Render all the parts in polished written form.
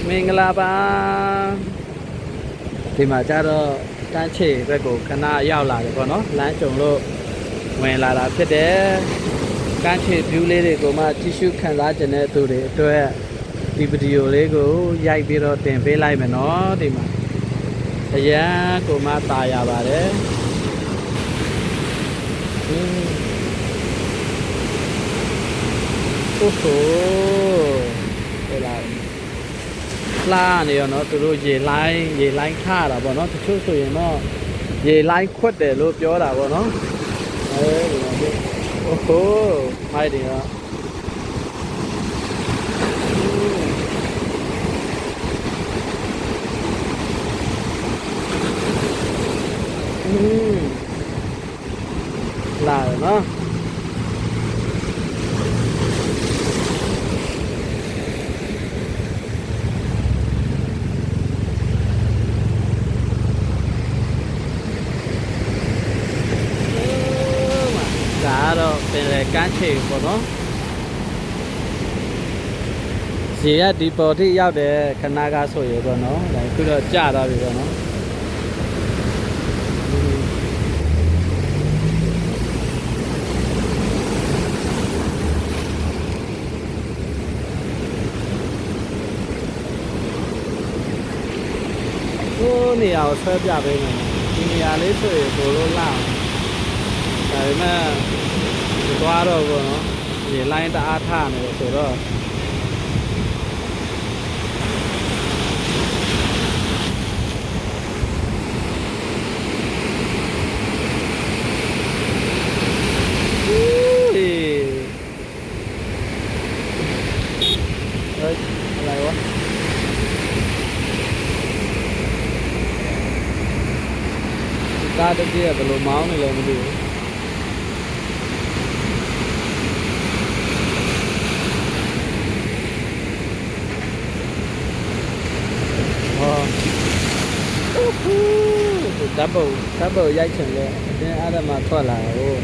မင်္ဂလာပါဒီမှာကျတော့တန်းချေဘက်ကိုခဏရောက်လာတယ်ပေါ့နော်လမ်းကြုံလို့ဝင်လာတာဖြစ်တယ်တန်းချေ view လေးတွေကိုမှကြည့်ရှုခံစားကြတဲ့သူတွေအတွက်ဒီဗီဒီယိုလေးကိုရိုက်ပြီးတော့တင်ပေးလိုက်မယ်နော်ဒီမှာအရန်ကိုမှตาရပါတယ်โอ้โหเวลาလာနေရောနော်သူတို့ရေလိုင်းခါတာပေါ့နော်တချို့ဆိုရင်တော့ရေလိုင်းခွတ်တယ်လို့ပြောတာပေါ့နော်အဲဒီမှာโอ้โหမိုက်တယ်ရောလာတယ်နော်ဒါတော့ပင်လေကမ်းခြေပေါ့နော်ရေကဒီပေါ်ထိရောက်တယ်ခဏကားဆိုရပေါ့နော်ဒါခုတော့ကြာသွားပြီပေါ့နော်ဟိုနေရာကိုဆွဲပြပေးမယ်ဒီနေရာလေးဆိုရင်ဘို့လို့လာဒါပေမဲ့ဒီသွားတော့ဘောနော်ဒီလိုင်းတအားထနေလို့ဆိုတော့อะไรวะตาตะเกียบบယ်လိုမောင်းနေလဲမသိဘူးဓာတ်ပုံရိုက်ချင်လဲအတင်းအားမထွက်လာတော့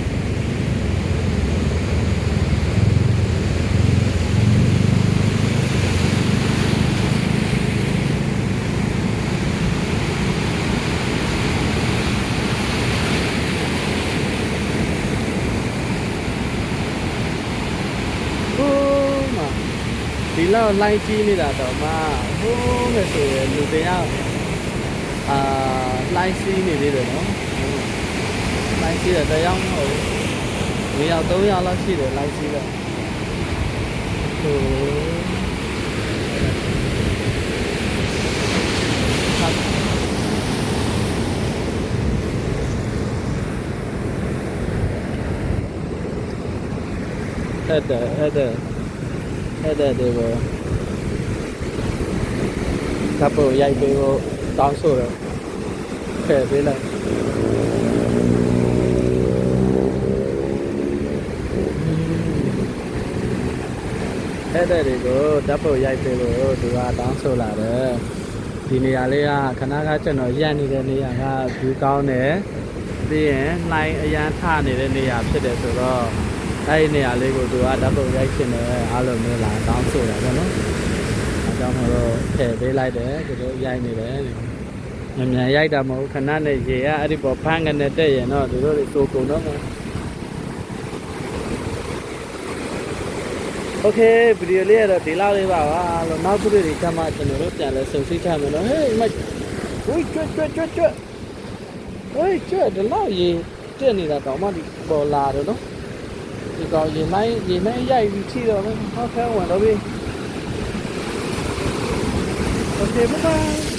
ဒီလောက်လိုင်းကြီးနေတာတော့မှဟိုးမယ်ဆိုရင်လူတွေလိုင်းစီးနေသေးတယ်နော်လိုင်းစီးတယ်တယောက်မဟုတ်ဘူး2ယောက်3ယောက်လောက်ရှိတယ်လိုင်းစီးတော့ဟိုအဲ့ဒါတွေဘောဓာတ်ပုံရိုက်ပေးဖို့တောင်းဆိုတော့ဖယ်ပေးလိုက်အဲ့ဒါတွေကိုဓာတ်ပုံရိုက်ပေးလို့သူကတောင်းဆိုလာတယ်ဒီနေရာလေးကခဏကကျွန်တော်ရက်နေတဲ့နေရာက view ကောင်းတယ်ပြီးရင်လိုင်းအရန်ထနေတဲ့နေရာဖြစ်တယ်ဆိုတော့အဲ့ဒီနေရာလေးကိုသူကဓာတ်ပုံရိုက်ရှင်တယ်အားလုံးမျိုးလာတောင်းဆိုတာပေါ့နော်အဲကြောင့်မို့လို့ထည့်ပေးလိုက်တယ်သူတို့ရိုက်နေတယ်မြန်ရိုက်တာမဟုတ်ခဏနဲ့ရေကအဲ့ဒီပေါ်ဖမ်းကနေတက်ရင်တော့သူတို့တွေစိုးကုန်တော့โอเคဗီဒီယိုလေးရတော့ဒီလောက်လေးပါအားလုံးနောက်ပြည်တွေကမှကျွန်တော်တို့ပြန်လဲစုံစည်းချမယ်နော်ဟေးမဝိကျွတ်ဟေးကျွတ်ဒီလောက်ရေတက်နေတာတော့မှဒီပေါ်လာတယ်နော်ဒီကောင်ရေမိုင်းရိုက်ပြီးထိတော့ဟောက်ခဲဝင်တော့ပြီโอเคဘိုင်